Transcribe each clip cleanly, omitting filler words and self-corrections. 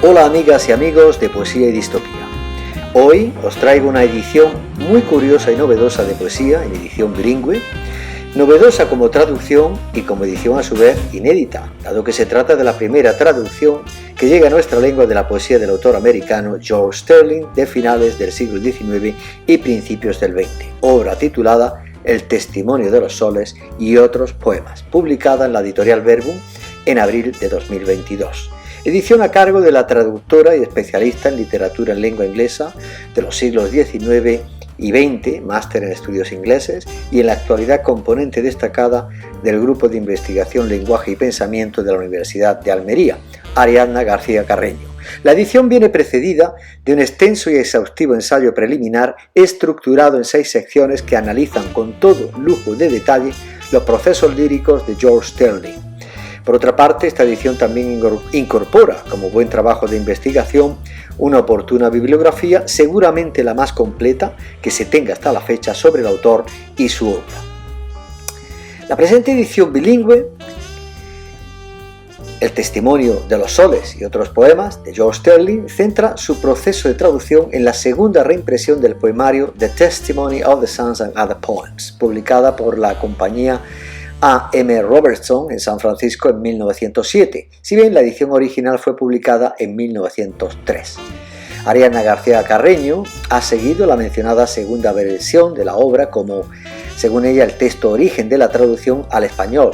Hola amigas y amigos de Poesía y Distopía. Hoy os traigo una edición muy curiosa y novedosa de poesía en edición bilingüe, novedosa como traducción y como edición a su vez inédita, dado que se trata de la primera traducción que llega a nuestra lengua de la poesía del autor americano George Sterling de finales del siglo XIX y principios del XX, obra titulada El testimonio de los soles y otros poemas, publicada en la editorial Verbum en abril de 2022. Edición a cargo de la traductora y especialista en literatura en lengua inglesa de los siglos XIX y XX, máster en estudios ingleses y en la actualidad componente destacada del Grupo de Investigación Lenguaje y Pensamiento de la Universidad de Almería, Ariadna García Carreño. La edición viene precedida de un extenso y exhaustivo ensayo preliminar estructurado en 6 secciones que analizan con todo lujo de detalle los procesos líricos de George Sterling. Por otra parte, esta edición también incorpora, como buen trabajo de investigación, una oportuna bibliografía, seguramente la más completa que se tenga hasta la fecha sobre el autor y su obra. La presente edición bilingüe, El testimonio de los soles y otros poemas de George Sterling, centra su proceso de traducción en la segunda reimpresión del poemario The Testimony of the Suns and Other Poems, publicada por la compañía A.M. Robertson en San Francisco en 1907, si bien la edición original fue publicada en 1903. Ariadna García Carreño ha seguido la mencionada segunda versión de la obra como, según ella, el texto origen de la traducción al español,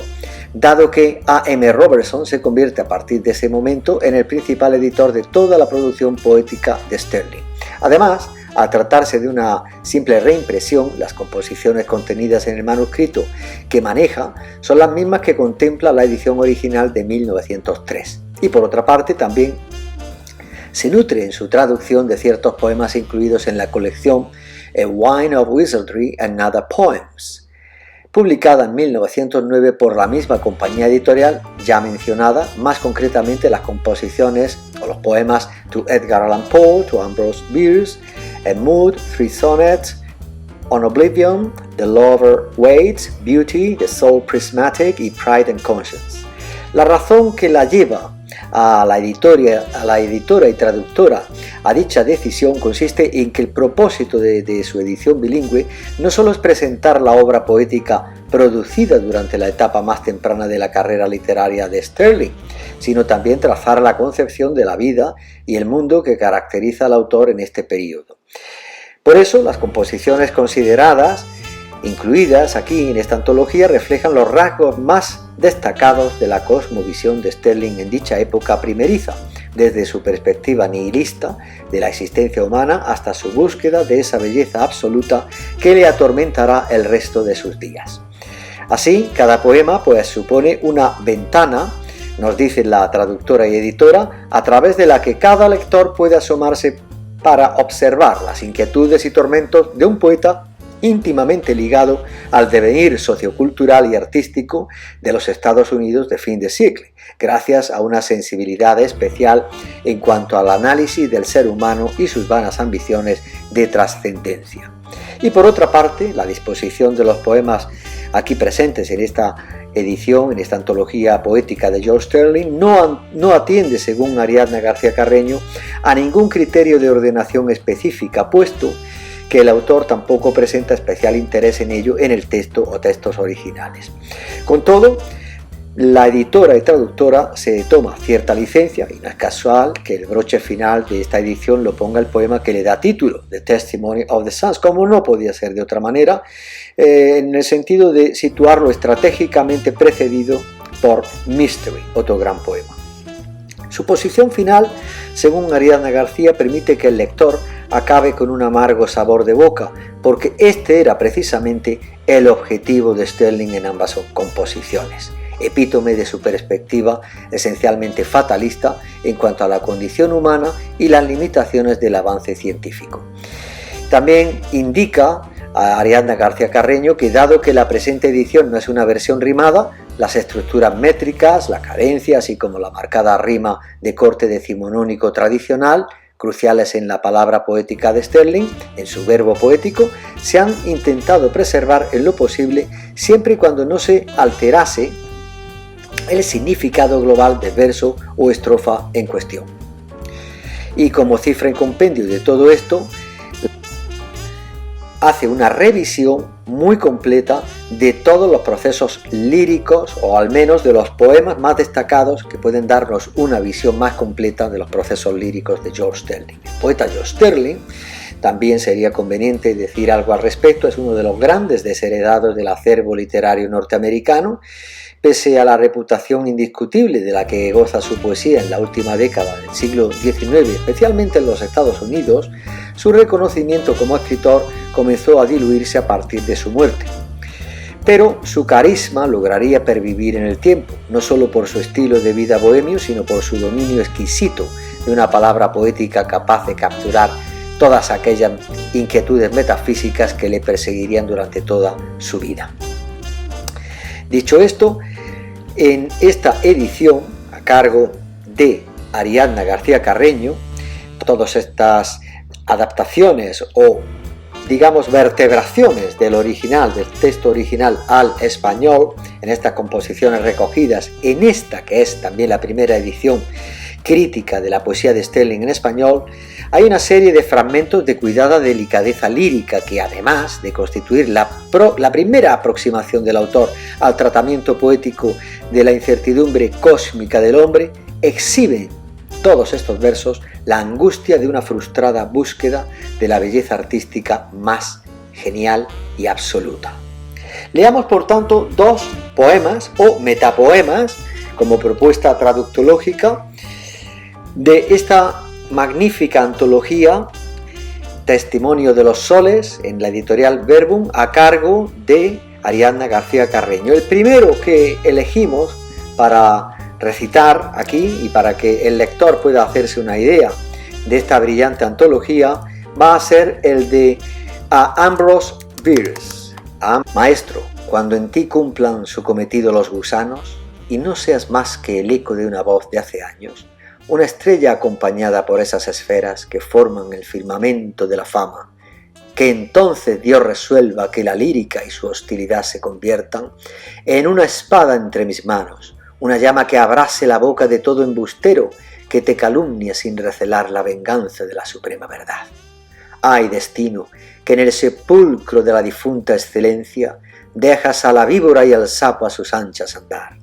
dado que A.M. Robertson se convierte a partir de ese momento en el principal editor de toda la producción poética de Sterling. Además, al tratarse de una simple reimpresión, las composiciones contenidas en el manuscrito que maneja son las mismas que contempla la edición original de 1903. Y por otra parte también se nutre en su traducción de ciertos poemas incluidos en la colección A Wine of Wizardry and Other Poems, publicada en 1909 por la misma compañía editorial ya mencionada, más concretamente las composiciones o los poemas To Edgar Allan Poe, To Ambrose Bierce, A Mood, 3 Sonnets, On Oblivion, The Lover Waits, Beauty, The Soul Prismatic y Pride and Conscience. La razón que la lleva a la editora y traductora a dicha decisión consiste en que el propósito de su edición bilingüe no solo es presentar la obra poética producida durante la etapa más temprana de la carrera literaria de Sterling, sino también trazar la concepción de la vida y el mundo que caracteriza al autor en este periodo. Por eso, las composiciones consideradas, incluidas aquí en esta antología, reflejan los rasgos más destacados de la cosmovisión de Sterling en dicha época primeriza, desde su perspectiva nihilista de la existencia humana hasta su búsqueda de esa belleza absoluta que le atormentará el resto de sus días. Así, cada poema supone una ventana, nos dice la traductora y editora, a través de la que cada lector puede asomarse para observar las inquietudes y tormentos de un poeta íntimamente ligado al devenir sociocultural y artístico de los Estados Unidos de fin de siglo, gracias a una sensibilidad especial en cuanto al análisis del ser humano y sus vanas ambiciones de trascendencia. Y por otra parte, la disposición de los poemas aquí presentes en esta edición, en esta antología poética de George Sterling, no atiende, según Ariadna García Carreño, a ningún criterio de ordenación específica, puesto que el autor tampoco presenta especial interés en ello en el texto o textos originales. Con todo, la editora y traductora se toma cierta licencia, y no es casual que el broche final de esta edición lo ponga el poema que le da título, The Testimony of the Suns, como no podía ser de otra manera, en el sentido de situarlo estratégicamente precedido por Mystery, otro gran poema. Su posición final, según Ariadna García, permite que el lector acabe con un amargo sabor de boca, porque este era precisamente el objetivo de Sterling en ambas composiciones, epítome de su perspectiva esencialmente fatalista en cuanto a la condición humana y las limitaciones del avance científico. También indica a Ariadna García Carreño que, dado que la presente edición no es una versión rimada, las estructuras métricas, la cadencia, así como la marcada rima de corte decimonónico tradicional, cruciales en la palabra poética de Sterling, en su verbo poético, se han intentado preservar en lo posible siempre y cuando no se alterase el significado global del verso o estrofa en cuestión. Y como cifra en compendio de todo esto, hace una revisión muy completa de todos los procesos líricos, o al menos de los poemas más destacados que pueden darnos una visión más completa de los procesos líricos de George Sterling. El poeta George Sterling, también sería conveniente decir algo al respecto, es uno de los grandes desheredados del acervo literario norteamericano. Pese a la reputación indiscutible de la que goza su poesía en la última década del siglo XIX, especialmente en los Estados Unidos, su reconocimiento como escritor comenzó a diluirse a partir de su muerte. Pero su carisma lograría pervivir en el tiempo, no solo por su estilo de vida bohemio, sino por su dominio exquisito de una palabra poética capaz de capturar todas aquellas inquietudes metafísicas que le perseguirían durante toda su vida. Dicho esto, en esta edición, a cargo de Ariadna García Carreño, todas estas adaptaciones o, digamos, vertebraciones del original, del texto original al español, en estas composiciones recogidas en esta que es también la primera edición crítica de la poesía de Sterling en español, hay una serie de fragmentos de cuidada delicadeza lírica que, además de constituir la primera aproximación del autor al tratamiento poético de la incertidumbre cósmica del hombre, exhiben todos estos versos la angustia de una frustrada búsqueda de la belleza artística más genial y absoluta. Leamos, por tanto, dos poemas o metapoemas como propuesta traductológica de esta magnífica antología Testimonio de los Soles en la editorial Verbum, a cargo de Ariadna García Carreño. El primero que elegimos para recitar aquí y para que el lector pueda hacerse una idea de esta brillante antología va a ser el de Ambrose Bierce. Maestro, cuando en ti cumplan su cometido los gusanos y no seas más que el eco de una voz de hace años, una estrella acompañada por esas esferas que forman el firmamento de la fama, que entonces Dios resuelva que la lírica y su hostilidad se conviertan en una espada entre mis manos, una llama que abrase la boca de todo embustero que te calumnia sin recelar la venganza de la suprema verdad. ¡Ay, destino, que en el sepulcro de la difunta excelencia dejas a la víbora y al sapo a sus anchas andar!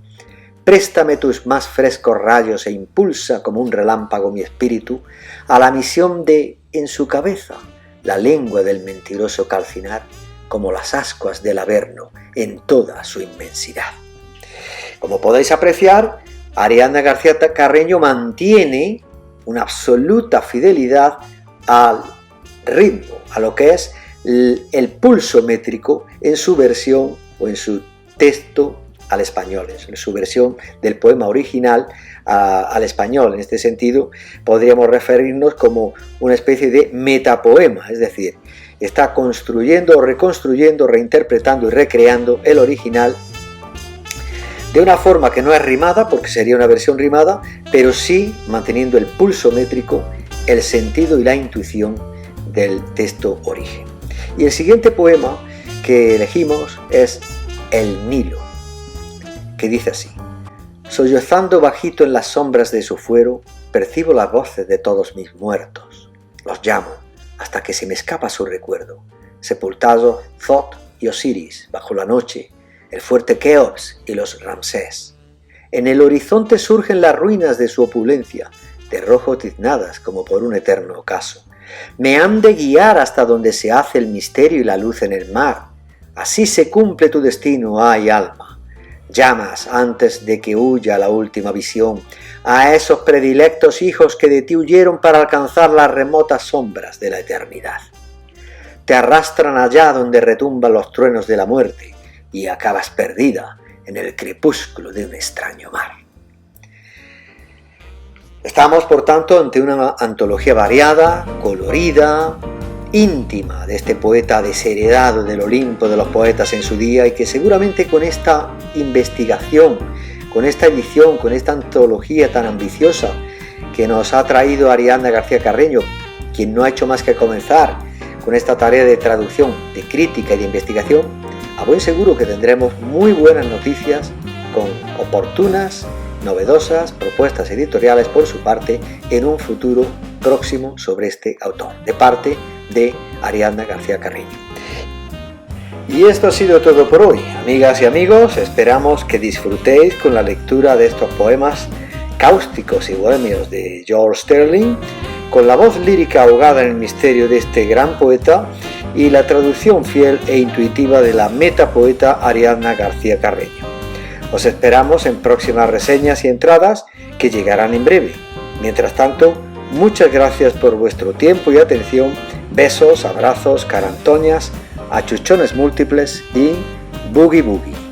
Préstame tus más frescos rayos e impulsa como un relámpago mi espíritu a la misión de, en su cabeza, la lengua del mentiroso calcinar, como las ascuas del Averno en toda su inmensidad. Como podéis apreciar, Ariadna García Carreño mantiene una absoluta fidelidad al ritmo, a lo que es el pulso métrico en su versión o en su texto al español, en su versión del poema original al español. En este sentido, podríamos referirnos como una especie de metapoema, es decir, está construyendo, reconstruyendo, reinterpretando y recreando el original de una forma que no es rimada, porque sería una versión rimada, pero sí manteniendo el pulso métrico, el sentido y la intuición del texto origen. Y el siguiente poema que elegimos es El Nilo, que dice así: sollozando bajito en las sombras de su fuero, percibo las voces de todos mis muertos. Los llamo hasta que se me escapa su recuerdo, sepultados Thoth y Osiris bajo la noche, el fuerte Keops y los Ramsés. En el horizonte surgen las ruinas de su opulencia, de rojo tiznadas como por un eterno ocaso. Me han de guiar hasta donde se hace el misterio y la luz en el mar. Así se cumple tu destino, ay alma. Llamas antes de que huya la última visión a esos predilectos hijos que de ti huyeron para alcanzar las remotas sombras de la eternidad. Te arrastran allá donde retumban los truenos de la muerte y acabas perdida en el crepúsculo de un extraño mar. Estamos, por tanto, ante una antología variada, colorida, íntima de este poeta desheredado del Olimpo de los poetas en su día, y que seguramente con esta investigación, con esta edición, con esta antología tan ambiciosa que nos ha traído Ariadna García Carreño, quien no ha hecho más que comenzar con esta tarea de traducción, de crítica y de investigación, a buen seguro que tendremos muy buenas noticias con oportunas novedosas propuestas editoriales por su parte en un futuro próximo sobre este autor, de parte de Ariadna García Carreño. Y esto ha sido todo por hoy, amigas y amigos. Esperamos que disfrutéis con la lectura de estos poemas cáusticos y bohemios de George Sterling, con la voz lírica ahogada en el misterio de este gran poeta y la traducción fiel e intuitiva de la metapoeta Ariadna García Carreño. Os esperamos en próximas reseñas y entradas que llegarán en breve. Mientras tanto, muchas gracias por vuestro tiempo y atención. Besos, abrazos, carantoñas, achuchones múltiples y boogie boogie.